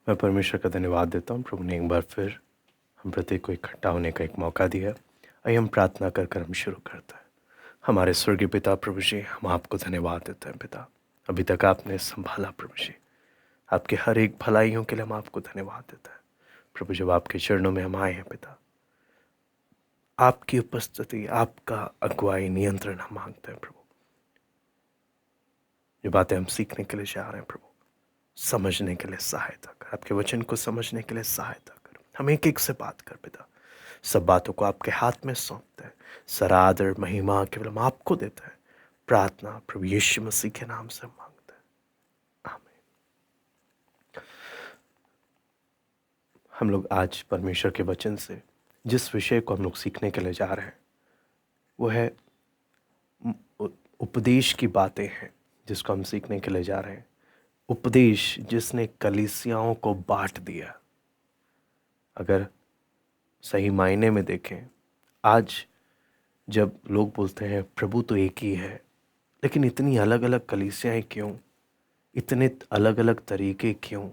मैं परमेश्वर का धन्यवाद देता हूँ। प्रभु ने एक बार फिर हम प्रत्येक को इकट्ठा होने का एक मौका दिया। आइए हम प्रार्थना कर कर हम शुरू करते हैं। हमारे स्वर्गीय पिता प्रभु जी, हम आपको धन्यवाद देते हैं पिता। अभी तक आपने संभाला प्रभु जी, आपके हर एक भलाइयों के लिए हम आपको धन्यवाद देते हैं। प्रभु जब आपके चरणों में हम आए हैं पिता, आपकी उपस्थिति, आपका अगुवाई, नियंत्रण हम मांगते हैं प्रभु। ये बातें हम सीखने के लिए जा रहे हैं प्रभु, समझने के लिए सहायता कर, आपके वचन को समझने के लिए सहायता कर। हम एक एक से बात कर पिता, सब बातों को आपके हाथ में सौंपते हैं। सारा आदर महिमा केवल हम आपको देते हैं। प्रार्थना प्रभु यीशु मसीह के नाम से मांगते हैं, आमीन। हम लोग आज परमेश्वर के वचन से जिस विषय को हम लोग सीखने के लिए जा रहे हैं वो है उपदेश की बातें हैं, जिसको हम सीखने के लिए जा रहे हैं। उपदेश जिसने कलीसियाओं को बांट दिया। अगर सही मायने में देखें, आज जब लोग बोलते हैं प्रभु तो एक ही है, लेकिन इतनी अलग अलग कलीसियाएं क्यों, इतने अलग अलग तरीके क्यों?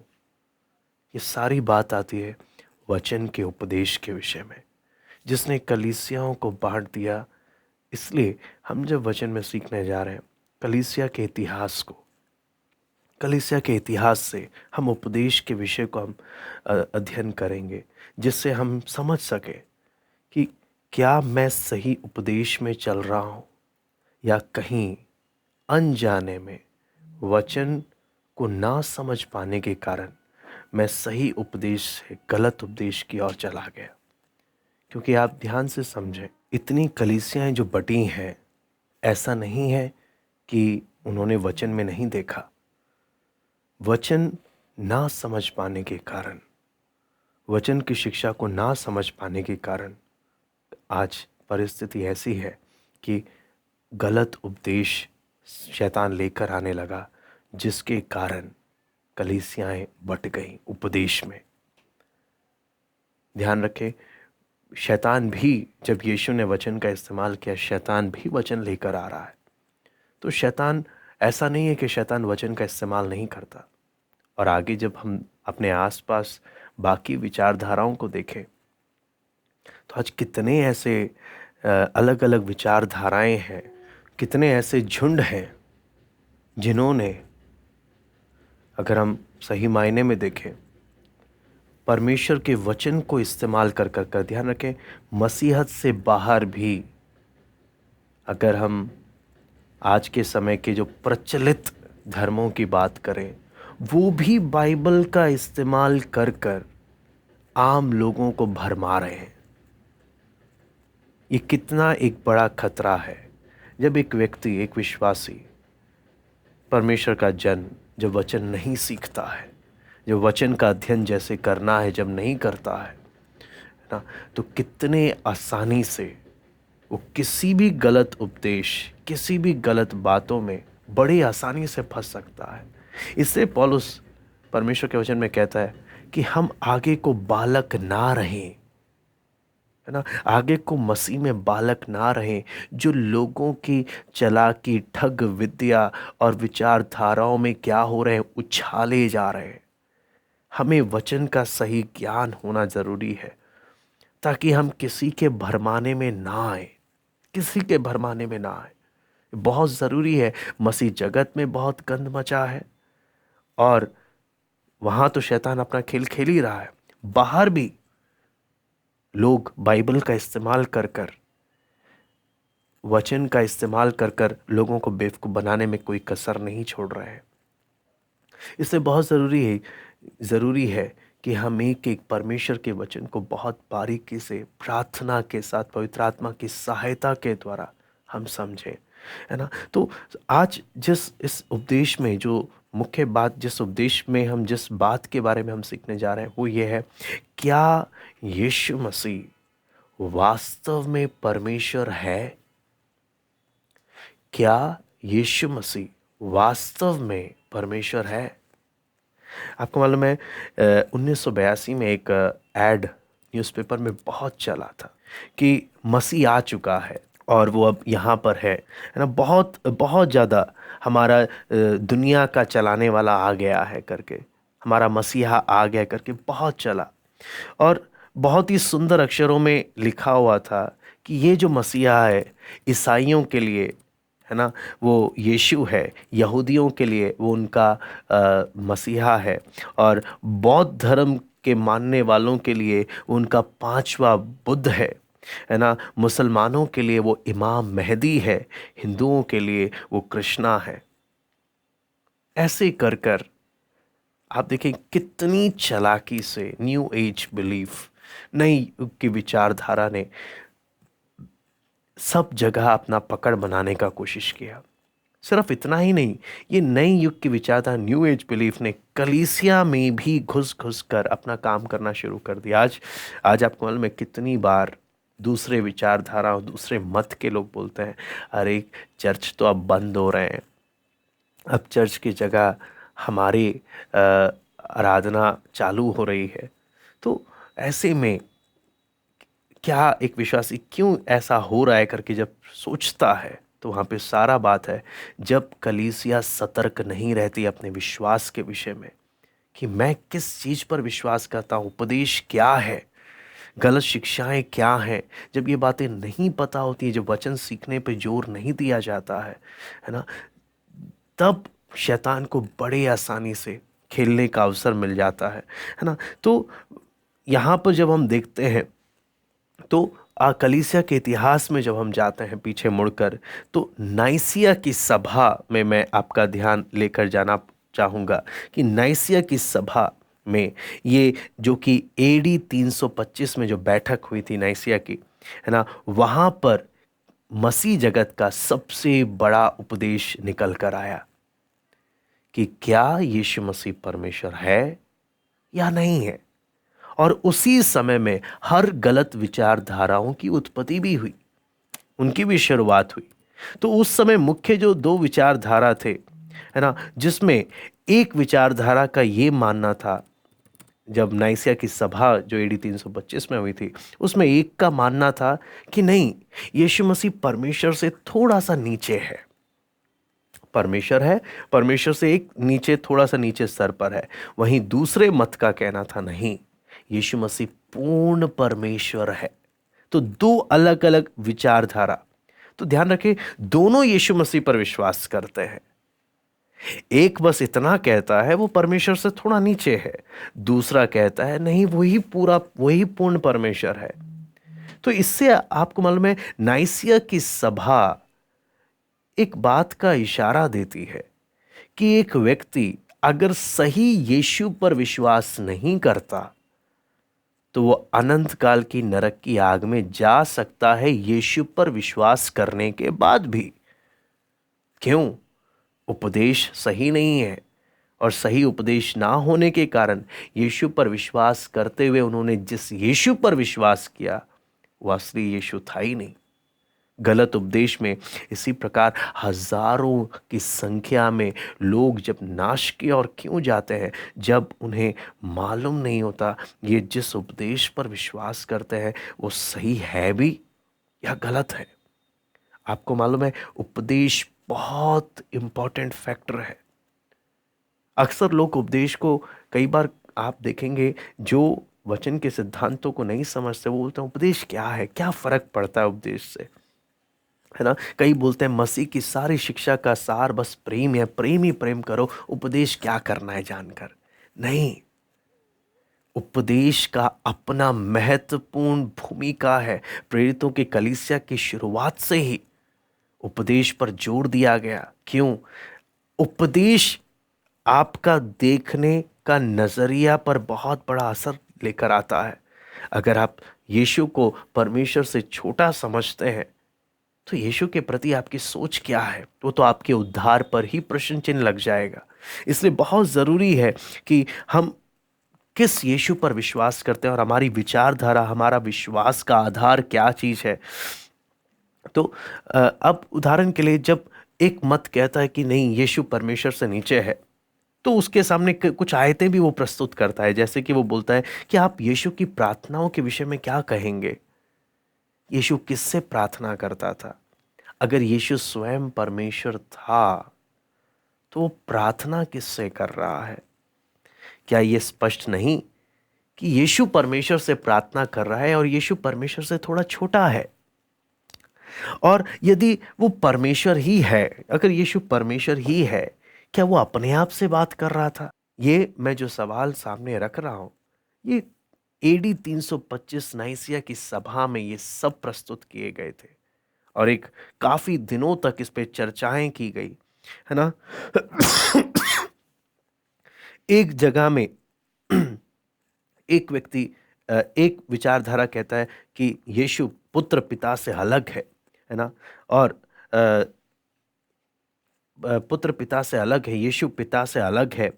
ये सारी बात आती है वचन के उपदेश के विषय में, जिसने कलीसियाओं को बांट दिया। इसलिए हम जब वचन में सीखने जा रहे हैं कलीसिया के इतिहास को, कलीसिया के इतिहास से हम उपदेश के विषय को हम अध्ययन करेंगे, जिससे हम समझ सके कि क्या मैं सही उपदेश में चल रहा हूँ या कहीं अनजाने में वचन को ना समझ पाने के कारण मैं सही उपदेश से गलत उपदेश की ओर चला गया। क्योंकि आप ध्यान से समझें, इतनी कलीसियाएं जो बटी हैं, ऐसा नहीं है कि उन्होंने वचन में नहीं देखा। वचन ना समझ पाने के कारण, वचन की शिक्षा को ना समझ पाने के कारण आज परिस्थिति ऐसी है कि गलत उपदेश शैतान लेकर आने लगा, जिसके कारण कलीसियाएं बट गईं उपदेश में। ध्यान रखें, शैतान भी, जब यीशु ने वचन का इस्तेमाल किया, शैतान भी वचन लेकर आ रहा है। तो शैतान, ऐसा नहीं है कि शैतान वचन का इस्तेमाल नहीं करता। और आगे जब हम अपने आसपास बाकी विचारधाराओं को देखें तो आज कितने ऐसे अलग अलग विचारधाराएं हैं, कितने ऐसे झुंड हैं जिन्होंने, अगर हम सही मायने में देखें, परमेश्वर के वचन को इस्तेमाल कर ध्यान रखें, मसीहत से बाहर भी, अगर हम आज के समय के जो प्रचलित धर्मों की बात करें, वो भी बाइबल का इस्तेमाल कर आम लोगों को भरमा रहे हैं। ये कितना एक बड़ा खतरा है जब एक व्यक्ति, एक विश्वासी, परमेश्वर का जन जब वचन नहीं सीखता है, जब वचन का अध्ययन जैसे करना है जब नहीं करता है ना, तो कितने आसानी से वो किसी भी गलत उपदेश, किसी भी गलत बातों में बड़ी आसानी से फंस सकता है। इससे पौलुस परमेश्वर के वचन में कहता है कि हम आगे को बालक ना रहें, है ना, आगे को मसीह में बालक ना रहें, जो लोगों की चालाकी, ठग विद्या और विचारधाराओं में क्या हो रहे हैं, उछाले जा रहे हैं। हमें वचन का सही ज्ञान होना जरूरी है, ताकि हम किसी के भरमाने में ना आए, किसी के भरमाने में ना आए। बहुत ज़रूरी है। मसीह जगत में बहुत गंद मचा है और वहाँ तो शैतान अपना खेल खेल ही रहा है, बाहर भी लोग बाइबल का इस्तेमाल कर वचन का इस्तेमाल कर लोगों को बेवकूफ़ बनाने में कोई कसर नहीं छोड़ रहे हैं। इससे बहुत ज़रूरी है कि हम एक एक परमेश्वर के वचन को बहुत बारीकी से, प्रार्थना के साथ, पवित्र आत्मा की सहायता के द्वारा हम समझें, है ना। तो आज इस उपदेश में जो मुख्य बात, जिस उपदेश में हम जिस बात के बारे में हम सीखने जा रहे हैं वो ये है, क्या यीशु मसीह वास्तव में परमेश्वर है? क्या यीशु मसीह वास्तव में परमेश्वर है? आपको मालूम है 1982 में एक एड न्यूज़पेपर में बहुत चला था कि मसीह आ चुका है और वो अब यहाँ पर है ना, बहुत बहुत ज़्यादा हमारा दुनिया का चलाने वाला आ गया है करके। हमारा मसीहा आ गया करके बहुत चला, और बहुत ही सुंदर अक्षरों में लिखा हुआ था कि ये जो मसीहा है ईसाइयों के लिए, है ना, वो यीशु है, यहूदियों के लिए वो उनका मसीहा है, और बौद्ध धर्म के मानने वालों के लिए वो उनका पांचवा बुद्ध है ना, मुसलमानों के लिए वो इमाम मेहदी है, हिंदुओं के लिए वो कृष्णा है। ऐसे कर कर आप देखें कितनी चालाकी से न्यू एज बिलीफ, नई युग की विचारधारा ने सब जगह अपना पकड़ बनाने का कोशिश किया। सिर्फ इतना ही नहीं, ये नई युग की विचारधारा न्यू एज बिलीफ ने कलीसिया में भी घुस घुस कर अपना काम करना शुरू कर दिया। आज आपको मालूम है कितनी बार दूसरे विचारधारा और दूसरे मत के लोग बोलते हैं, अरे चर्च तो अब बंद हो रहे हैं, अब चर्च की जगह हमारी आराधना चालू हो रही है। तो ऐसे में क्या एक विश्वासी क्यों ऐसा हो रहा है करके जब सोचता है, तो वहाँ पे सारा बात है, जब कलीसिया सतर्क नहीं रहती अपने विश्वास के विषय में कि मैं किस चीज़ पर विश्वास करता हूँ, उपदेश क्या है, गलत शिक्षाएं क्या हैं, जब ये बातें नहीं पता होती हैं, जब वचन सीखने पे जोर नहीं दिया जाता है ना, तब शैतान को बड़े आसानी से खेलने का अवसर मिल जाता है ना। तो यहाँ पर जब हम देखते हैं, तो कलीसिया के इतिहास में जब हम जाते हैं पीछे मुड़कर, तो नाइसिया की सभा में मैं आपका ध्यान लेकर जाना चाहूँगा कि नाइसिया की सभा में ये जो कि एडी 325 में जो बैठक हुई थी नाइसिया की, है ना, वहाँ पर मसीह जगत का सबसे बड़ा उपदेश निकल कर आया कि क्या यीशु मसीह परमेश्वर है या नहीं है। और उसी समय में हर गलत विचारधाराओं की उत्पत्ति भी हुई, उनकी भी शुरुआत हुई। तो उस समय मुख्य जो दो विचारधारा थे, है ना, जिसमें एक विचारधारा का ये मानना था, जब नाइसिया की सभा जो एडी 325 में हुई थी, उसमें एक का मानना था कि नहीं, यीशु मसीह परमेश्वर से थोड़ा सा नीचे है, परमेश्वर है, परमेश्वर से एक नीचे, थोड़ा सा नीचे स्तर पर है। वहीं दूसरे मत का कहना था नहीं, यीशु मसीह पूर्ण परमेश्वर है। तो दो अलग अलग विचारधारा। तो ध्यान रखें, दोनों यीशु मसीह पर विश्वास करते हैं। एक बस इतना कहता है वो परमेश्वर से थोड़ा नीचे है, दूसरा कहता है नहीं, वही पूर्ण परमेश्वर है। तो इससे आपको मालूम है नाइसिया की सभा एक बात का इशारा देती है कि एक व्यक्ति अगर सही यीशु पर विश्वास नहीं करता तो वो अनंत काल की नरक की आग में जा सकता है यीशु पर विश्वास करने के बाद भी। क्यों? उपदेश सही नहीं है, और सही उपदेश ना होने के कारण यीशु पर विश्वास करते हुए उन्होंने जिस यीशु पर विश्वास किया वो असली यीशु था ही नहीं, गलत उपदेश में। इसी प्रकार हजारों की संख्या में लोग जब नाश की ओर क्यों जाते हैं, जब उन्हें मालूम नहीं होता ये जिस उपदेश पर विश्वास करते हैं वो सही है भी या गलत है। आपको मालूम है उपदेश बहुत इंपॉर्टेंट फैक्टर है। अक्सर लोग उपदेश को, कई बार आप देखेंगे जो वचन के सिद्धांतों को नहीं समझते वो बोलते हैं उपदेश क्या है, क्या फर्क पड़ता है उपदेश से, है ना। कई बोलते हैं मसीह की सारी शिक्षा का सार बस प्रेम है, प्रेम ही प्रेम करो, उपदेश क्या करना है जानकर। नहीं, उपदेश का अपना महत्वपूर्ण भूमिका है। प्रेरितों के कलीसिया की शुरुआत से ही उपदेश पर जोर दिया गया। क्यों? उपदेश आपका देखने का नजरिया पर बहुत बड़ा असर लेकर आता है। अगर आप यीशु को परमेश्वर से छोटा समझते हैं तो यीशु के प्रति आपकी सोच क्या है, वो तो आपके उद्धार पर ही प्रश्न चिन्ह लग जाएगा। इसलिए बहुत जरूरी है कि हम किस यीशु पर विश्वास करते हैं और हमारी विचारधारा, हमारा विश्वास का आधार क्या चीज है। तो अब उदाहरण के लिए जब एक मत कहता है कि नहीं यीशु परमेश्वर से नीचे है, तो उसके सामने कुछ आयतें भी वो प्रस्तुत करता है। जैसे कि वो बोलता है कि आप यीशु की प्रार्थनाओं के विषय में क्या कहेंगे, यीशु किससे प्रार्थना करता था। अगर यीशु स्वयं परमेश्वर था तो वो प्रार्थना किससे कर रहा है। क्या ये स्पष्ट नहीं कि यीशु परमेश्वर से प्रार्थना कर रहा है और यीशु परमेश्वर से थोड़ा छोटा है? और यदि वो परमेश्वर ही है, अगर यीशु परमेश्वर ही है, क्या वो अपने आप से बात कर रहा था? ये मैं जो सवाल सामने रख रहा हूं, ये एडी 325 नाइसिया की सभा में ये सब प्रस्तुत किए गए थे और एक काफी दिनों तक इस पे चर्चाएं की गई, है ना? एक जगह में एक व्यक्ति एक विचारधारा कहता है कि यीशु पुत्र पिता से अलग है ना? और पुत्र पिता से अलग है, यीशु पिता से अलग है।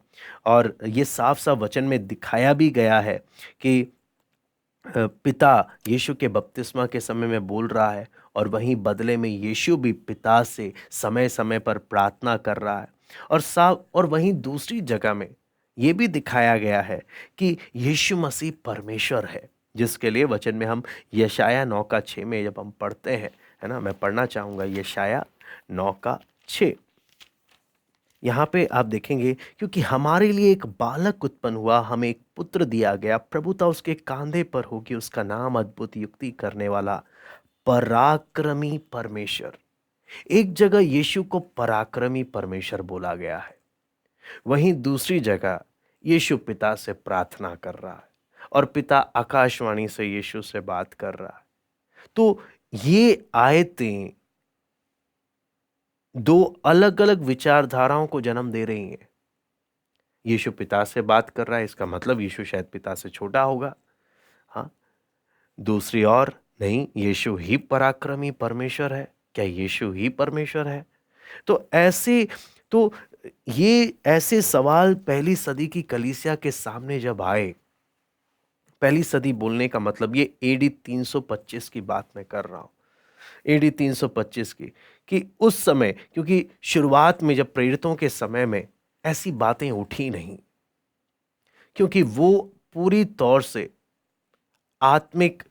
और ये साफ साफ वचन में दिखाया भी गया है कि पिता यीशु के बपतिस्मा के समय में बोल रहा है और वहीं बदले में यीशु भी पिता से समय समय पर प्रार्थना कर रहा है। और साफ और वहीं दूसरी जगह में ये भी दिखाया गया है कि यीशु मसीह परमेश्वर है, जिसके लिए वचन में हम यशाया 9:6 में जब हम पढ़ते हैं, है ना, मैं पढ़ना चाहूँगा यशाया 9:6। यहाँ पे आप देखेंगे, क्योंकि हमारे लिए एक बालक उत्पन्न हुआ, हमें एक पुत्र दिया गया, प्रभुता उसके कांधे पर होगी, उसका नाम अद्भुत युक्ति करने वाला, पराक्रमी परमेश्वर। एक जगह यीशु को पराक्रमी परमेश्वर बोला गया है, वहीं दूसरी जगह यीशु पिता से प्रार्थना कर रहा है और पिता आकाशवाणी से यीशु से बात कर रहा है। तो ये आयतें दो अलग अलग विचारधाराओं को जन्म दे रही हैं। यीशु पिता से बात कर रहा है, इसका मतलब यीशु शायद पिता से छोटा होगा। हाँ, दूसरी ओर नहीं, यीशु ही पराक्रमी परमेश्वर है। क्या यीशु ही परमेश्वर है? तो ये ऐसे सवाल पहली सदी की कलीसिया के सामने जब आए, पहली सदी बोलने का मतलब ये एडी 325 की बात मैं कर रहा हूं, एडी 325 की, कि उस समय, क्योंकि शुरुआत में जब प्रेरितों के समय में ऐसी बातें उठी नहीं, क्योंकि वो पूरी तौर से आत्मिक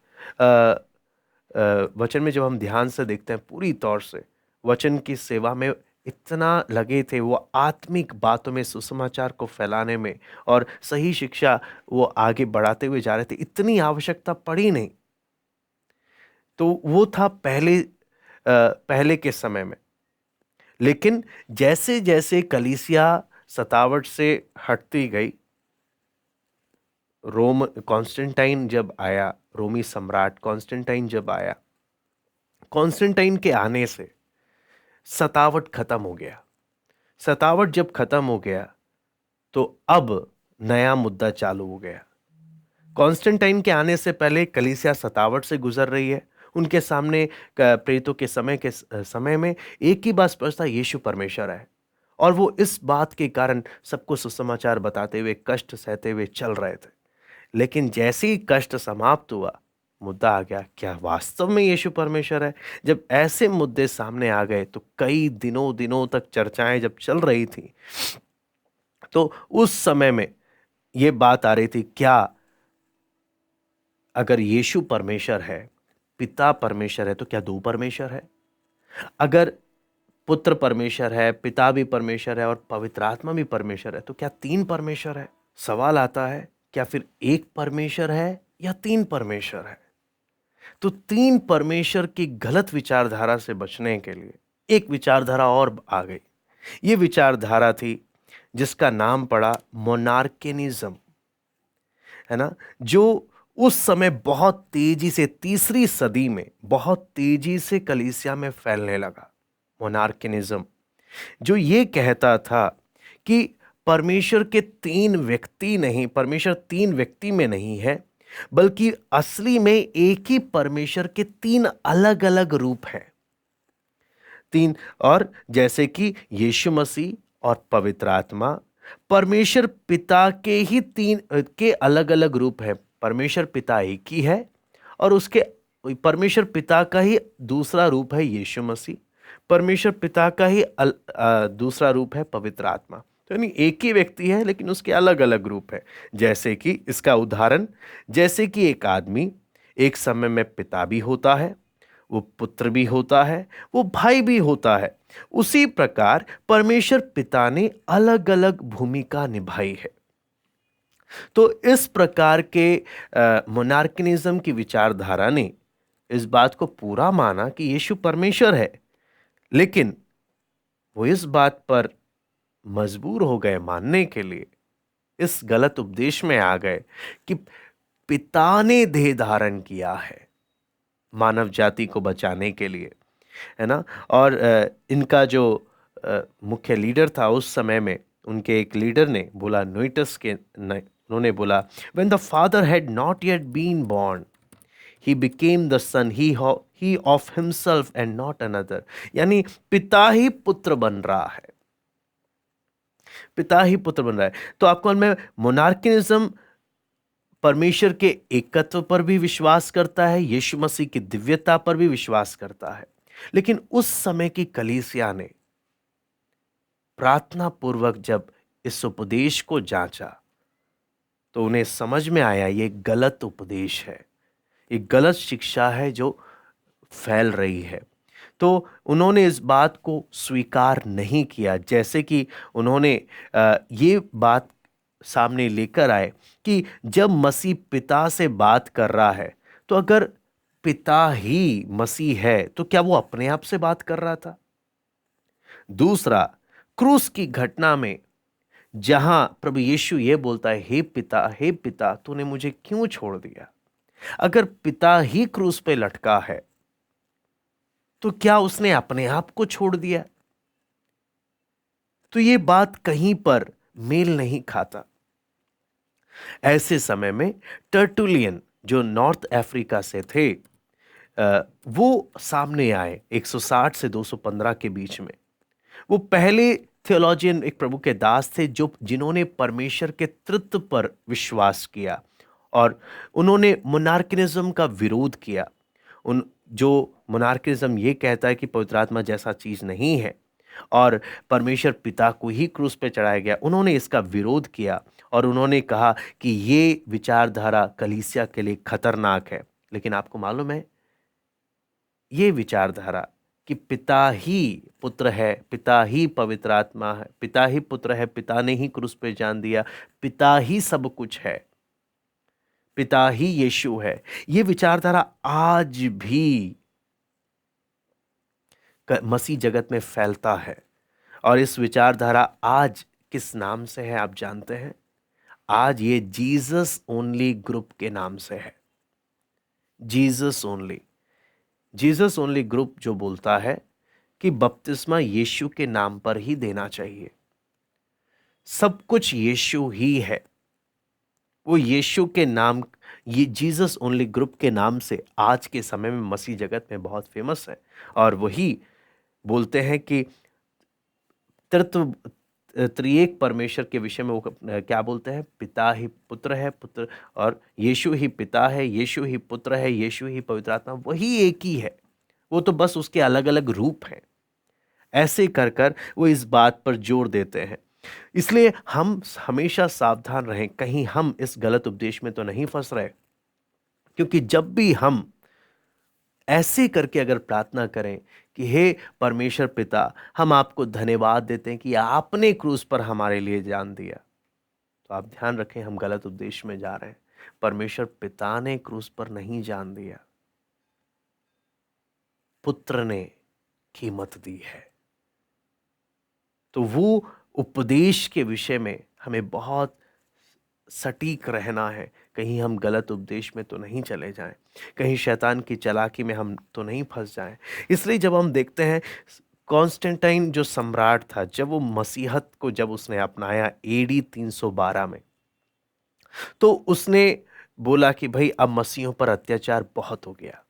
वचन में जब हम ध्यान से देखते हैं, पूरी तौर से वचन की सेवा में इतना लगे थे, वो आत्मिक बातों में, सुसमाचार को फैलाने में और सही शिक्षा वो आगे बढ़ाते हुए जा रहे थे, इतनी आवश्यकता पड़ी नहीं। तो वो था पहले के समय में। लेकिन जैसे जैसे कलीसिया सतावट से हटती गई, कॉन्स्टेंटाइन जब आया, रोमी सम्राट कॉन्स्टेंटाइन जब आया, कॉन्स्टेंटाइन के आने से सतावट खत्म हो गया। सतावट जब खत्म हो गया तो अब नया मुद्दा चालू हो गया। कॉन्स्टेंटाइन के आने से पहले कलीसिया सतावट से गुजर रही है। उनके सामने प्रेरितों के समय में एक ही बात स्पष्ट था, यीशु परमेश्वर है। और वो इस बात के कारण सबको सुसमाचार बताते हुए, कष्ट सहते हुए चल रहे थे। लेकिन जैसे ही कष्ट समाप्त हुआ, मुद्दा आ गया, क्या वास्तव में यीशु परमेश्वर है? जब ऐसे मुद्दे सामने आ गए तो कई दिनों तक चर्चाएं जब चल रही थी, तो उस समय में यह बात आ रही थी, क्या अगर यीशु परमेश्वर है, पिता परमेश्वर है, तो क्या दो परमेश्वर है? अगर पुत्र परमेश्वर है, पिता भी परमेश्वर है और पवित्र आत्मा भी परमेश्वर है, तो क्या तीन परमेश्वर है? सवाल आता है, क्या फिर एक परमेश्वर है या तीन परमेश्वर है? तो तीन परमेश्वर की गलत विचारधारा से बचने के लिए एक विचारधारा और आ गई। ये विचारधारा थी जिसका नाम पड़ा मोनार्किनिज्म, है ना, जो उस समय बहुत तेजी से, तीसरी सदी में बहुत तेजी से कलीसिया में फैलने लगा। मोनार्किनिज्म जो ये कहता था कि परमेश्वर के तीन व्यक्ति नहीं, परमेश्वर तीन व्यक्ति में नहीं है, बल्कि असली में एक ही परमेश्वर के तीन अलग अलग रूप हैं। तीन, और जैसे कि यीशु मसीह और पवित्र आत्मा परमेश्वर पिता के ही तीन के अलग अलग रूप है। परमेश्वर पिता एक ही है और उसके परमेश्वर पिता का ही दूसरा रूप है यीशु मसीह। परमेश्वर पिता का ही दूसरा रूप है पवित्र आत्मा। तो यानी एक ही व्यक्ति है लेकिन उसके अलग अलग रूप है। जैसे कि इसका उदाहरण, जैसे कि एक आदमी एक समय में पिता भी होता है, वो पुत्र भी होता है, वो भाई भी होता है, उसी प्रकार परमेश्वर पिता ने अलग अलग भूमिका निभाई है। तो इस प्रकार के मोनार्किनिज्म की विचारधारा ने इस बात को पूरा माना कि यीशु परमेश्वर है, लेकिन वो इस बात पर मजबूर हो गए मानने के लिए, इस गलत उपदेश में आ गए कि पिता ने देह धारण किया है मानव जाति को बचाने के लिए, है ना। और इनका जो मुख्य लीडर था उस समय में, उनके एक लीडर ने बोला, नोइटस के उन्होंने बोला, when the father had not yet been born he became the son he of himself and not another. यानी पिता ही पुत्र बन रहा है, पिता ही पुत्र बन रहा है। तो आपको मैं मोनार्किज्म परमेश्वर के एकत्व पर भी विश्वास करता है, यीशु मसीह की दिव्यता पर भी विश्वास करता है, लेकिन उस समय की कलीसिया ने प्रार्थना पूर्वक जब इस उपदेश को जांचा तो उन्हें समझ में आया ये गलत उपदेश है, ये गलत शिक्षा है जो फैल रही है। तो उन्होंने इस बात को स्वीकार नहीं किया, जैसे कि उन्होंने ये बात सामने लेकर आए कि जब मसीह पिता से बात कर रहा है, तो अगर पिता ही मसीह है तो क्या वो अपने आप से बात कर रहा था? दूसरा, क्रूस की घटना में जहां प्रभु यीशु ये बोलता है, हे पिता तूने मुझे क्यों छोड़ दिया? अगर पिता ही क्रूस पे लटका है तो क्या उसने अपने आप को छोड़ दिया? तो ये बात कहीं पर मेल नहीं खाता। ऐसे समय में टर्टुलियन जो नॉर्थ अफ्रीका से थे, वो सामने आए 160 से 215 के बीच में। वो पहले थियोलॉजियन, एक प्रभु के दास थे जो जिन्होंने परमेश्वर के तृत्व पर विश्वास किया और उन्होंने मोनार्किज्म का विरोध किया। उन जो मोनार्किज्म ये कहता है कि पवित्र आत्मा जैसा चीज नहीं है और परमेश्वर पिता को ही क्रूस पे चढ़ाया गया, उन्होंने इसका विरोध किया और उन्होंने कहा कि ये विचारधारा कलीसिया के लिए खतरनाक है। लेकिन आपको मालूम है, ये विचारधारा कि पिता ही पुत्र है, पिता ही पवित्र आत्मा है, पिता ही पुत्र है, पिता ने ही क्रूस पे जान दिया, पिता ही सब कुछ है, पिता ही यीशु है, ये विचारधारा आज भी मसीह जगत में फैलता है। और इस विचारधारा आज किस नाम से है आप जानते हैं? आज ये जीसस ओनली ग्रुप के नाम से है। Jesus only, Jesus only group जो बोलता है कि बपतिस्मा यीशु के नाम पर ही देना चाहिए, सब कुछ यीशु ही है, वो यीशु के नाम, ये जीसस ओनली ग्रुप के नाम से आज के समय में मसीह जगत में बहुत फेमस है। और वही बोलते हैं कि तत्व त्रिएक परमेश्वर के विषय में वो क्या बोलते हैं? पिता ही पुत्र है, पुत्र और यीशु ही पिता है, यीशु ही पुत्र है, यीशु ही पवित्र आत्मा, वही एक ही है, वो तो बस उसके अलग अलग रूप हैं। ऐसे कर कर वो इस बात पर जोर देते हैं। इसलिए हम हमेशा सावधान रहें, कहीं हम इस गलत उपदेश में तो नहीं फंस रहे, क्योंकि जब भी हम ऐसे करके अगर प्रार्थना करें कि हे परमेश्वर पिता, हम आपको धन्यवाद देते हैं कि आपने क्रूस पर हमारे लिए जान दिया, तो आप ध्यान रखें हम गलत उपदेश में जा रहे हैं। परमेश्वर पिता ने क्रूस पर नहीं जान दिया, पुत्र ने कीमत दी है। तो वो उपदेश के विषय में हमें बहुत सटीक रहना है, कहीं हम गलत उपदेश में तो नहीं चले जाएं, कहीं शैतान की चालाकी में हम तो नहीं फंस जाएं। इसलिए जब हम देखते हैं कॉन्स्टेंटाइन जो सम्राट था, जब वो मसीहत को जब उसने अपनाया एडी 312 में, तो उसने बोला कि भाई अब मसीहों पर अत्याचार बहुत हो गया,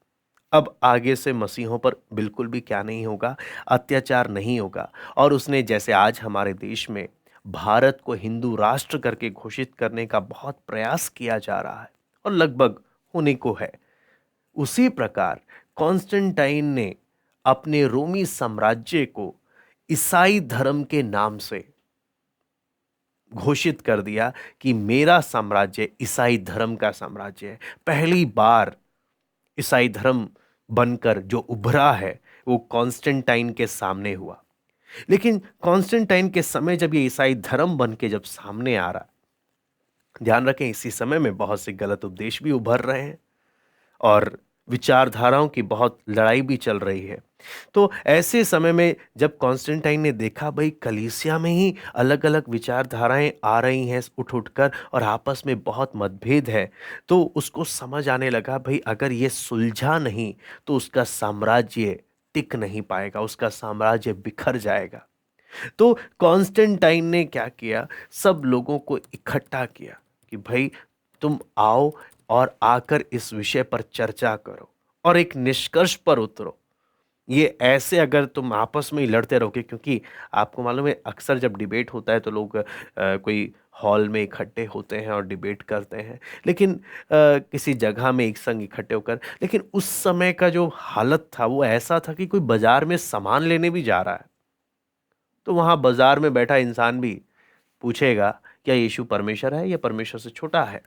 अब आगे से मसीहों पर बिल्कुल भी क्या नहीं होगा, अत्याचार नहीं होगा। और उसने, जैसे आज हमारे देश में भारत को हिंदू राष्ट्र करके घोषित करने का बहुत प्रयास किया जा रहा है और लगभग होने को है, उसी प्रकार कॉन्स्टेंटाइन ने अपने रोमी साम्राज्य को ईसाई धर्म के नाम से घोषित कर दिया कि मेरा साम्राज्य ईसाई धर्म का साम्राज्य है। पहली बार ईसाई धर्म बनकर जो उभरा है वो कॉन्स्टेंटाइन के सामने हुआ। लेकिन कॉन्स्टेंटाइन के समय जब ये ईसाई धर्म बन के जब सामने आ रहा, ध्यान रखें, इसी समय में बहुत से गलत उपदेश भी उभर रहे हैं और विचारधाराओं की बहुत लड़ाई भी चल रही है। तो ऐसे समय में जब कॉन्स्टेंटाइन ने देखा भाई कलीसिया में ही अलग अलग विचारधाराएं आ रही हैं उठ उठकर और आपस में बहुत मतभेद है, तो उसको समझ आने लगा भाई अगर ये सुलझा नहीं तो उसका साम्राज्य टिक नहीं पाएगा, उसका साम्राज्य बिखर जाएगा। तो कॉन्स्टेंटाइन ने क्या किया, सब लोगों को इकट्ठा किया कि भाई तुम आओ और आकर इस विषय पर चर्चा करो और एक निष्कर्ष पर उतरो। ये ऐसे अगर तुम आपस में ही लड़ते रहोगे, क्योंकि आपको मालूम है अक्सर जब डिबेट होता है तो लोग कोई हॉल में इकट्ठे होते हैं और डिबेट करते हैं, लेकिन किसी जगह में एक संग इकट्ठे होकर, लेकिन उस समय का जो हालत था वो ऐसा था कि कोई बाजार में सामान लेने भी जा रहा है तो वहां बाजार में बैठा इंसान भी पूछेगा क्या यीशु परमेश्वर है या परमेश्वर से छोटा है।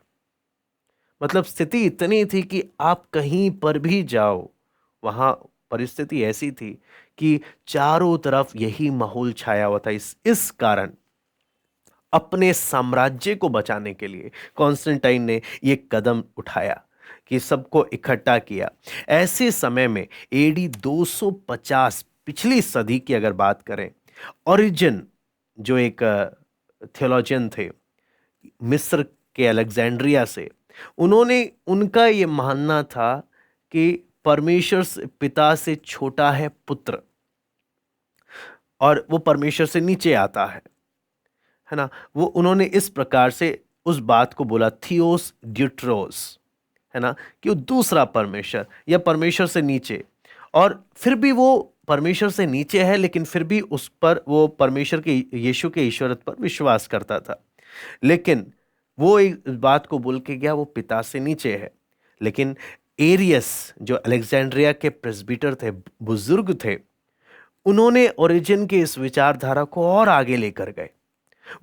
मतलब स्थिति इतनी थी कि आप कहीं पर भी जाओ, वहां परिस्थिति ऐसी थी कि चारों तरफ यही माहौल छाया हुआ था। इस कारण अपने साम्राज्य को बचाने के लिए कॉन्स्टेंटाइन ने यह कदम उठाया कि सबको इकट्ठा किया। ऐसे समय में एडी 250 पिछली सदी की अगर बात करें, ओरिजिन जो एक थियोलॉजियन थे मिस्र के अलेक्जेंड्रिया से, उन्होंने उनका ये मानना था कि परमेश्वर पिता से छोटा है पुत्र और वो परमेश्वर से नीचे आता है ना। वो उन्होंने इस प्रकार से उस बात को बोला थियोस ड्यूट्रोस, है ना, कि वो दूसरा परमेश्वर या परमेश्वर से नीचे, और फिर भी वो परमेश्वर से नीचे है लेकिन फिर भी उस पर वो परमेश्वर के यीशु के ईश्वरत्व पर विश्वास करता था। लेकिन वो एक बात को बोल के गया वो पिता से नीचे है। लेकिन एरियस जो अलेक्जेंड्रिया के प्रेस्बिटर थे, बुजुर्ग थे, उन्होंने ओरिजिन के इस विचारधारा को और आगे लेकर गए।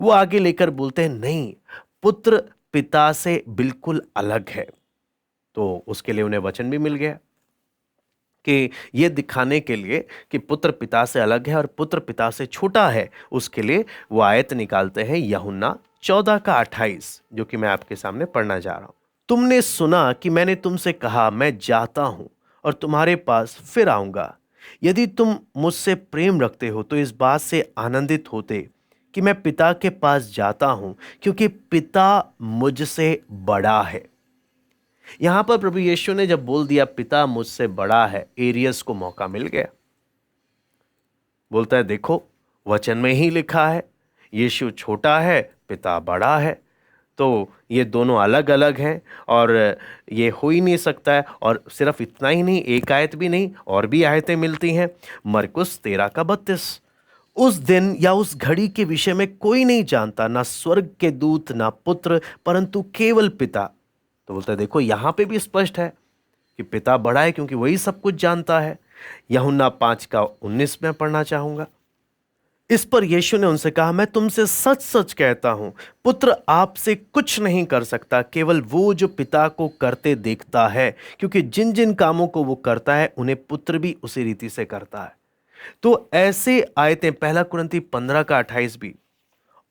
वो आगे लेकर बोलते हैं नहीं, पुत्र पिता से बिल्कुल अलग है। तो उसके लिए उन्हें वचन भी मिल गया कि ये दिखाने के लिए कि पुत्र पिता से अलग है और पुत्र पिता से छोटा है, उसके लिए वो आयत निकालते हैं यूहन्ना 14:28, जो कि मैं आपके सामने पढ़ना जा रहा हूं। तुमने सुना कि मैंने तुमसे कहा मैं जाता हूं और तुम्हारे पास फिर आऊंगा। यदि तुम मुझसे प्रेम रखते हो तो इस बात से आनंदित होते कि मैं पिता के पास जाता हूं, क्योंकि पिता मुझसे बड़ा है। यहां पर प्रभु यीशु ने जब बोल दिया पिता मुझसे बड़ा है, एरियस को मौका मिल गया। बोलता है देखो वचन में ही लिखा है यीशु छोटा है, पिता बड़ा है, तो ये दोनों अलग अलग हैं और ये हो ही नहीं सकता है। और सिर्फ इतना ही नहीं, एक आयत भी नहीं, और भी आयतें मिलती हैं। मरकुस 13:32, उस दिन या उस घड़ी के विषय में कोई नहीं जानता, ना स्वर्ग के दूत ना पुत्र, परंतु केवल पिता। तो बोलता है देखो यहां पे भी स्पष्ट है कि पिता बड़ा है क्योंकि वही सब कुछ जानता है। यूहन्ना 5:19 में पढ़ना चाहूंगा। इस पर यीशु ने उनसे कहा मैं तुमसे सच सच कहता हूं, पुत्र आपसे कुछ नहीं कर सकता, केवल वो जो पिता को करते देखता है, क्योंकि जिन जिन कामों को वो करता है उन्हें पुत्र भी उसी रीति से करता है। तो ऐसे आयतें 1 कुरिन्थी 15:28 भी।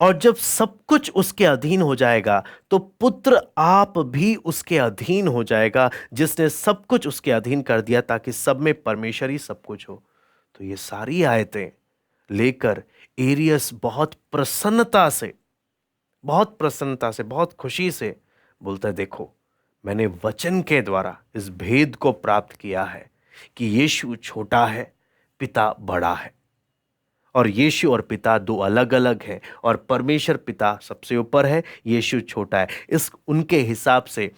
और जब सब कुछ उसके अधीन हो जाएगा तो पुत्र आप भी उसके अधीन हो जाएगा, जिसने सब कुछ उसके अधीन कर दिया, ताकि सब में परमेश्वर ही सब कुछ हो। तो ये सारी आयतें लेकर एरियस बहुत खुशी से बोलता है देखो मैंने वचन के द्वारा इस भेद को प्राप्त किया है कि यीशु छोटा है, पिता बड़ा है, और यीशु और पिता दो अलग अलग हैं, और परमेश्वर पिता सबसे ऊपर है, यीशु छोटा है। इस उनके हिसाब से,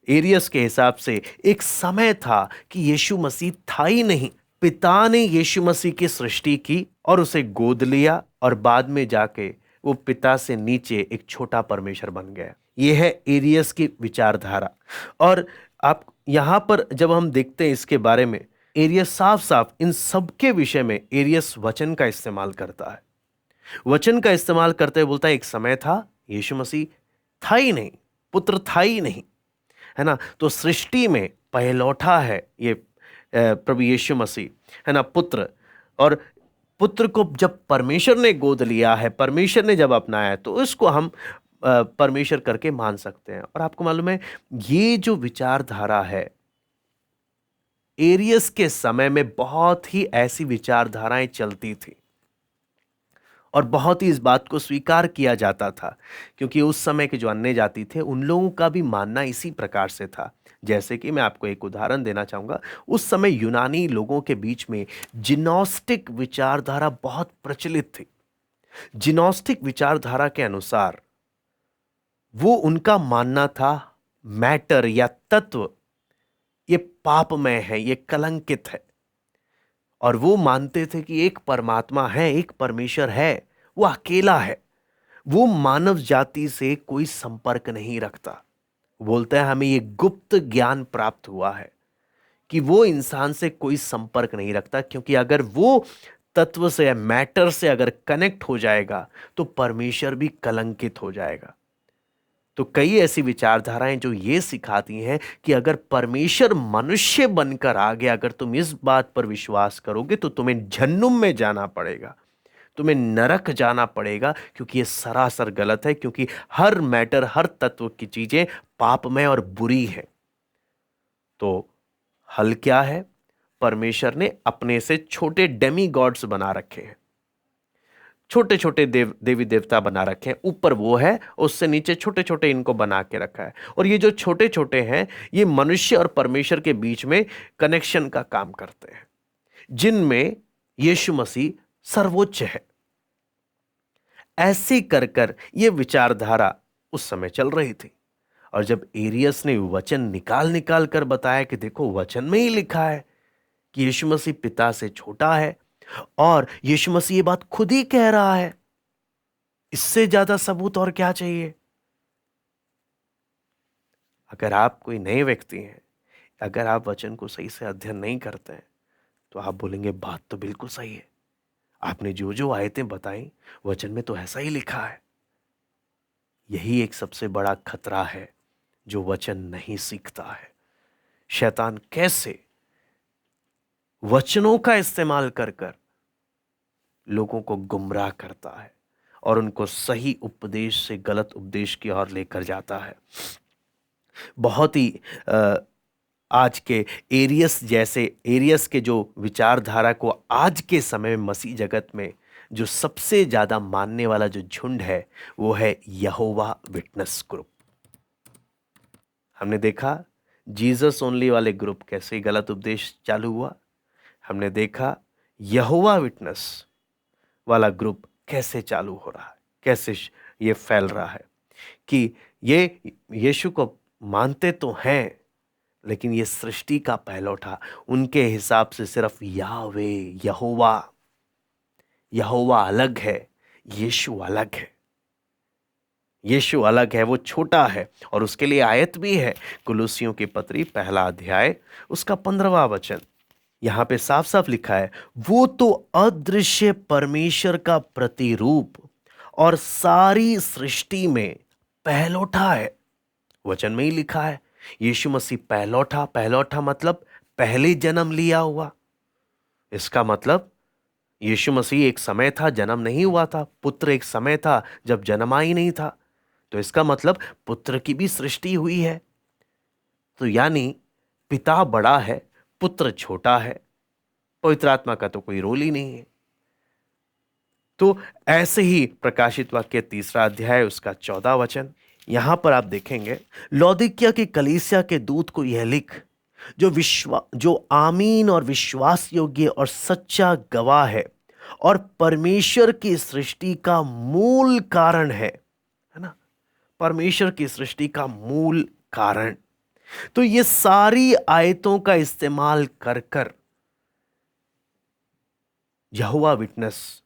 एरियस के हिसाब से, एक समय था कि यीशु मसीह था ही नहीं, पिता ने यीशु मसीह की सृष्टि की और उसे गोद लिया और बाद में जाके वो पिता से नीचे एक छोटा परमेश्वर बन गया। यह है एरियस की विचारधारा। और आप यहां पर जब हम देखते हैं इसके बारे में, एरियस साफ साफ इन सब के विषय में एरियस वचन का इस्तेमाल करता है। वचन का इस्तेमाल करते हुए बोलता है एक समय था, यीशु मसीह था ही नहीं, पुत्र था ही नहीं, है ना। तो सृष्टि में पहलौठा है ये प्रभु यीशु मसीह, है ना, पुत्र। और पुत्र को जब परमेश्वर ने गोद लिया है, परमेश्वर ने जब अपनाया, तो इसको हम परमेश्वर करके मान सकते हैं। और आपको मालूम है, ये जो विचारधारा है, एरियस के समय में बहुत ही ऐसी विचारधाराएं चलती थी और बहुत ही इस बात को स्वीकार किया जाता था, क्योंकि उस समय के जो अन्य जाति थे उन लोगों का भी मानना इसी प्रकार से था। जैसे कि मैं आपको एक उदाहरण देना चाहूंगा, उस समय यूनानी लोगों के बीच में जिनोस्टिक विचारधारा बहुत प्रचलित थी। जिनोस्टिक विचारधारा के अनुसार वो उनका मानना था, मैटर या तत्व ये पापमय है, ये कलंकित है। और वो मानते थे कि एक परमात्मा है, एक परमेश्वर है, वो अकेला है, वो मानव जाति से कोई संपर्क नहीं रखता। बोलते हैं हमें ये गुप्त ज्ञान प्राप्त हुआ है कि वो इंसान से कोई संपर्क नहीं रखता, क्योंकि अगर वो तत्व से या मैटर से अगर कनेक्ट हो जाएगा तो परमेश्वर भी कलंकित हो जाएगा। तो कई ऐसी विचारधाराएं जो ये सिखाती हैं कि अगर परमेश्वर मनुष्य बनकर आ गया, अगर तुम इस बात पर विश्वास करोगे तो तुम्हें जहन्नुम में जाना पड़ेगा, तुम्हें नरक जाना पड़ेगा, क्योंकि ये सरासर गलत है। क्योंकि हर मैटर, हर तत्व की चीजें पापमय और बुरी है। तो हल क्या है? परमेश्वर ने अपने से छोटे डेमी गॉड्स बना रखे हैं, छोटे छोटे देवी देवता बना रखे हैं। ऊपर वो है, उससे नीचे छोटे छोटे इनको बना के रखा है। और ये जो छोटे छोटे हैं, ये मनुष्य और परमेश्वर के बीच में कनेक्शन का काम करते हैं, जिनमें यीशु मसीह सर्वोच्च है। ऐसे कर कर ये विचारधारा उस समय चल रही थी। और जब एरियस ने वचन निकाल निकाल कर बताया कि देखो, वचन में ही लिखा है कि यीशु मसीह पिता से छोटा है, और यीशु मसीह ये बात खुद ही कह रहा है, इससे ज्यादा सबूत और क्या चाहिए? अगर आप कोई नए व्यक्ति हैं, अगर आप वचन को सही से अध्ययन नहीं करते हैं, तो आप बोलेंगे बात तो बिल्कुल सही है, आपने जो जो आयतें बताई वचन में तो ऐसा ही लिखा है। यही एक सबसे बड़ा खतरा है जो वचन नहीं सीखता है। शैतान कैसे वचनों का इस्तेमाल कर कर लोगों को गुमराह करता है और उनको सही उपदेश से गलत उपदेश की ओर लेकर जाता है। बहुत ही आज के एरियस के जो विचारधारा को आज के समय में मसीह जगत में जो सबसे ज्यादा मानने वाला जो झुंड है, वो है यहोवा विटनेस ग्रुप। हमने देखा जीसस ओनली वाले ग्रुप कैसे गलत उपदेश चालू हुआ। हमने देखा यहोवा विटनेस वाला ग्रुप कैसे चालू हो रहा है, कैसे ये फैल रहा है कि ये यीशु को मानते तो हैं, लेकिन ये सृष्टि का पहलौठा, उनके हिसाब से सिर्फ यावे, यहोवा अलग है, यीशु अलग है। यीशु अलग है, वो छोटा है। और उसके लिए आयत भी है, कुलुसियों की पत्री 1 अध्याय उसका 15वां वचन। यहां पे साफ साफ लिखा है, वो तो अदृश्य परमेश्वर का प्रतिरूप और सारी सृष्टि में पहलौठा है। वचन में ही लिखा है यीशु मसीह पहलौठा। पहलौठा मतलब पहले जन्म लिया हुआ। इसका मतलब यीशु मसीह एक समय था जन्म नहीं हुआ था, पुत्र एक समय था जब जन्मा ही नहीं था। तो इसका मतलब पुत्र की भी सृष्टि हुई है। तो यानी पिता बड़ा है, पुत्र छोटा है, पवित्र आत्मा का तो कोई रोल ही नहीं है। तो ऐसे ही प्रकाशित वाक्य 3 अध्याय उसका 14 वचन, यहां पर आप देखेंगे, लौदीकिया की कलीसिया के दूत को यह लिख, जो आमीन और विश्वास योग्य और सच्चा गवाह है और परमेश्वर की सृष्टि का मूल कारण है ना, परमेश्वर की सृष्टि का मूल कारण। तो ये सारी आयतों का इस्तेमाल कर कर यहोवा विटनेस,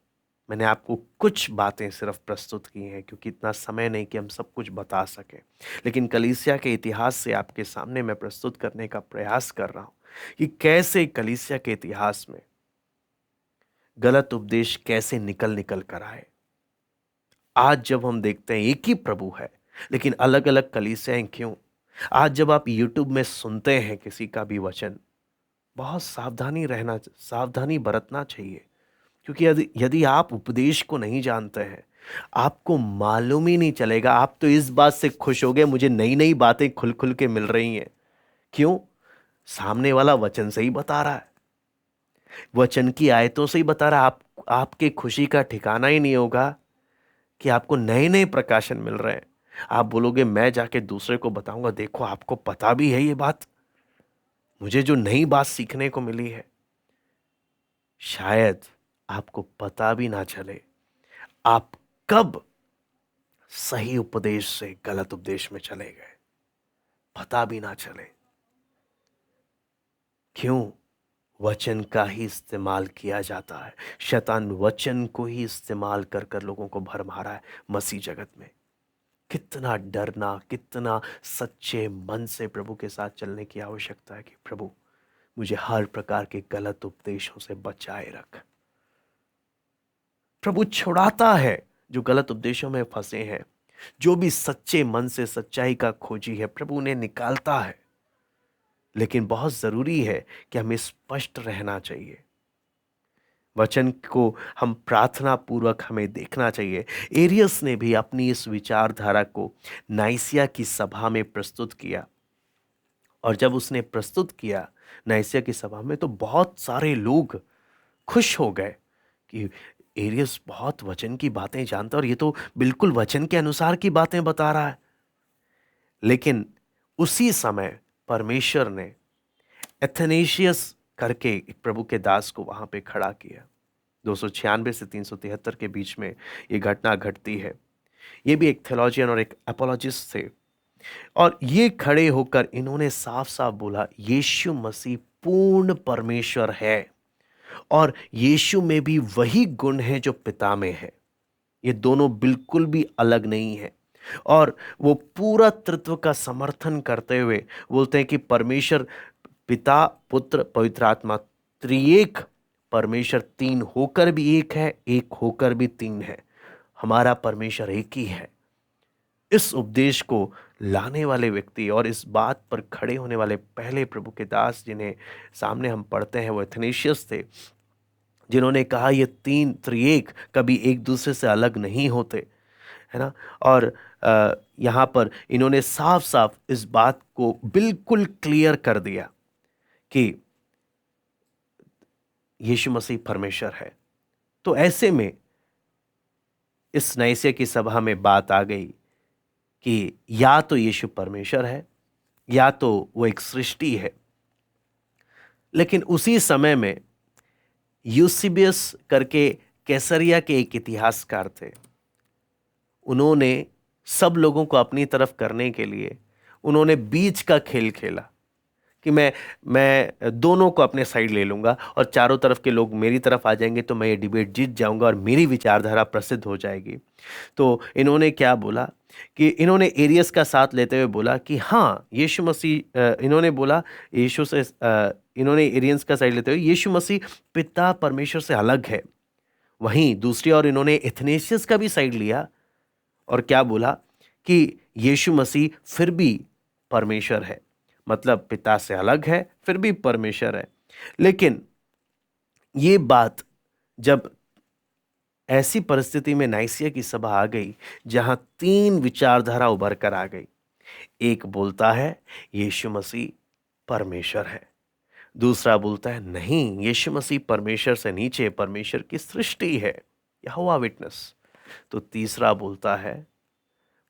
मैंने आपको कुछ बातें सिर्फ प्रस्तुत की हैं, क्योंकि इतना समय नहीं कि हम सब कुछ बता सकें, लेकिन कलीसिया के इतिहास से आपके सामने मैं प्रस्तुत करने का प्रयास कर रहा हूं कि कैसे कलीसिया के इतिहास में गलत उपदेश कैसे निकल निकल कर आए। आज जब हम देखते हैं एक ही प्रभु है लेकिन अलग अलग कलीसियाएं क्यों? आज जब आप यूट्यूब में सुनते हैं किसी का भी वचन, बहुत सावधानी बरतना चाहिए, क्योंकि यदि आप उपदेश को नहीं जानते हैं आपको मालूम ही नहीं चलेगा। आप तो इस बात से खुश हो गए मुझे नई नई बातें खुल खुल के मिल रही हैं। क्यों? सामने वाला वचन से ही बता रहा है, वचन की आयतों से ही बता रहा है। आपके खुशी का ठिकाना ही नहीं होगा कि आपको नए नए प्रकाशन मिल रहे हैं। आप बोलोगे मैं जाके दूसरे को बताऊंगा, देखो आपको पता भी है ये बात, मुझे जो नई बात सीखने को मिली है। शायद आपको पता भी ना चले आप कब सही उपदेश से गलत उपदेश में चले गए, पता भी ना चले। क्यों? वचन का ही इस्तेमाल किया जाता है। शैतान वचन को ही इस्तेमाल कर कर लोगों को भरमा रहा है मसीह जगत में। कितना डरना, कितना सच्चे मन से प्रभु के साथ चलने की आवश्यकता है कि प्रभु मुझे हर प्रकार के गलत उपदेशों से बचाए रख। प्रभु छुड़ाता है जो गलत उपदेशों में फंसे हैं, जो भी सच्चे मन से सच्चाई का खोजी है, प्रभु उन्हें निकालता है। लेकिन बहुत जरूरी है कि हमें स्पष्ट रहना चाहिए। वचन को हम प्रार्थना पूर्वक हमें देखना चाहिए। एरियस ने भी अपनी इस विचारधारा को नाइसिया की सभा में प्रस्तुत किया, और जब उसने प्रस्तुत किया नाइसिया की सभा में तो बहुत सारे लोग खुश हो गए कि एरियस बहुत वचन की बातें जानता है और ये तो बिल्कुल वचन के अनुसार की बातें बता रहा है। लेकिन उसी समय परमेश्वर ने एथेनेशियस करके एक प्रभु के दास को वहां पे खड़ा किया। 296 से 373 के बीच में ये घटना घटती है। ये भी एक थियोलॉजियन और एक एपोलॉजिस्ट थे, और ये खड़े होकर इन्होंने साफ साफ बोला यीशु मसीह पूर्ण परमेश्वर है, और यीशु में भी वही गुण है जो पिता में है। ये दोनों बिल्कुल भी अलग नहीं है। और वो पूरा तत्व का समर्थन करते हुए बोलते हैं कि परमेश्वर पिता, पुत्र, पवित्र आत्मा त्रिएक परमेश्वर, तीन होकर भी एक है, एक होकर भी तीन है। हमारा परमेश्वर एक ही है। इस उपदेश को लाने वाले व्यक्ति और इस बात पर खड़े होने वाले पहले प्रभु के दास जिन्हें सामने हम पढ़ते हैं वो एथेनेशियस थे, जिन्होंने कहा ये तीन त्रिएक कभी एक दूसरे से अलग नहीं होते, है ना। और यहाँ पर इन्होंने साफ साफ इस बात को बिल्कुल क्लियर कर दिया कि यीशु मसीह परमेश्वर है। तो ऐसे में इस नाइसिया की सभा में बात आ गई कि या तो यीशु परमेश्वर है या तो वो एक सृष्टि है। लेकिन उसी समय में यूसिबियस करके कैसरिया के एक इतिहासकार थे। उन्होंने सब लोगों को अपनी तरफ करने के लिए उन्होंने बीच का खेल खेला कि मैं दोनों को अपने साइड ले लूंगा और चारों तरफ के लोग मेरी तरफ आ जाएंगे तो मैं ये डिबेट जीत जाऊंगा और मेरी विचारधारा प्रसिद्ध हो जाएगी। तो इन्होंने क्या बोला कि इन्होंने एरियस का साथ लेते हुए बोला कि हाँ यीशु मसीह, इन्होंने बोला यीशु से, इन्होंने एरियंस का साइड लेते हुए यीशु मसीह पिता परमेश्वर से अलग है। वहीं दूसरी ओर इन्होंने एथनेसियस का भी साइड लिया और क्या बोला कि यीशु मसीह फिर भी परमेश्वर है, मतलब पिता से अलग है फिर भी परमेश्वर है। लेकिन ये बात जब ऐसी परिस्थिति में नाइसिया की सभा आ गई जहां तीन विचारधारा उभर कर आ गई। एक बोलता है यीशु मसीह परमेश्वर है, दूसरा बोलता है नहीं यीशु मसीह परमेश्वर से नीचे परमेश्वर की सृष्टि है, यहोवा विटनेस। तो तीसरा बोलता है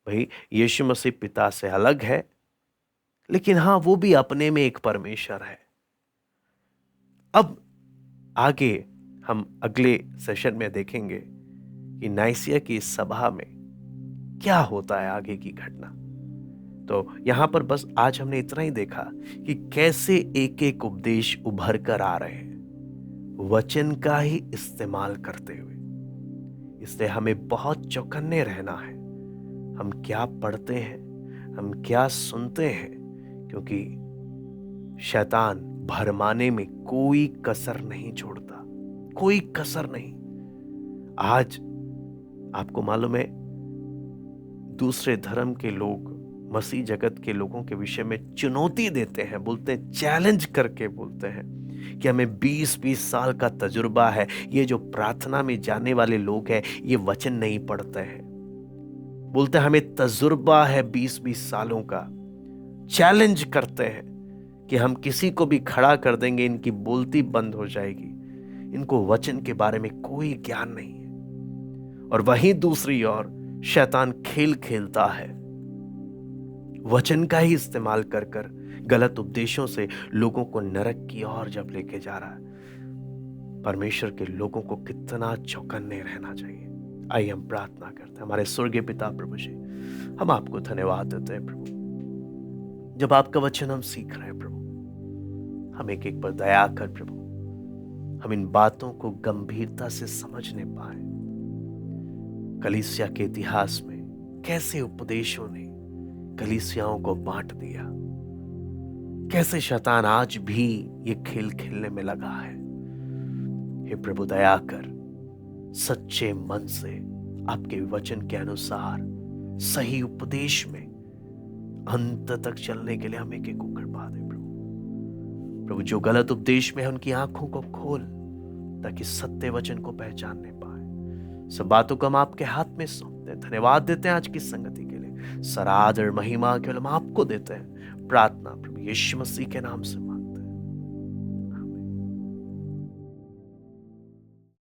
भाई यीशु मसीह पिता से अलग है, लेकिन हाँ वो भी अपने में एक परमेश्वर है। अब आगे हम अगले सेशन में देखेंगे कि नाइसिया की सभा में क्या होता है, आगे की घटना। तो यहां पर बस आज हमने इतना ही देखा कि कैसे एक एक उपदेश उभर कर आ रहे हैं वचन का ही इस्तेमाल करते हुए। इसलिए हमें बहुत चौकन्ने रहना है, हम क्या पढ़ते हैं, हम क्या सुनते हैं, क्योंकि शैतान भरमाने में कोई कसर नहीं छोड़ता, कोई कसर नहीं। आज आपको मालूम है दूसरे धर्म के लोग मसीह जगत के लोगों के विषय में चुनौती देते हैं, बोलते हैं, चैलेंज करके बोलते हैं कि हमें 20-20 साल का तजुर्बा है। ये जो प्रार्थना में जाने वाले लोग हैं, ये वचन नहीं पढ़ते हैं, बोलते हैं हमें तजुर्बा है 20-20 सालों का। चैलेंज करते हैं कि हम किसी को भी खड़ा कर देंगे, इनकी बोलती बंद हो जाएगी, इनको वचन के बारे में कोई ज्ञान नहीं है। और वहीं दूसरी ओर शैतान खेल खेलता है, वचन का ही इस्तेमाल कर कर गलत उपदेशों से लोगों को नरक की ओर जब लेके जा रहा है। परमेश्वर के लोगों को कितना चौकन्ने रहना चाहिए। आइए हम प्रार्थना करते हैं। हमारे स्वर्गीय पिता प्रभु जी, हम आपको धन्यवाद देते हैं प्रभु, जब आपका वचन हम सीख रहे हैं प्रभु, हम एक एक पर दया कर प्रभु, हम इन बातों को गंभीरता से समझने पाए। कलीसिया के इतिहास में कैसे उपदेशों ने कलीसियाओं को बांट दिया, कैसे शैतान आज भी ये खेल खेलने में लगा है। हे प्रभु दया कर, सच्चे मन से आपके वचन के अनुसार सही उपदेश में अंत तक चलने के लिए हमें एक को कृपा दे प्रभु। प्रभु जो गलत उपदेश में है उनकी आंखों को खोल, ताकि सत्य वचन को पहचानने पाए। सब बातों को हम आपके हाथ में सौंपते हैं। धन्यवाद देते हैं आज की संगति के लिए। सराध और महिमा केवल हम आपको देते हैं। प्रार्थना प्रभु यीशु मसीह के नाम से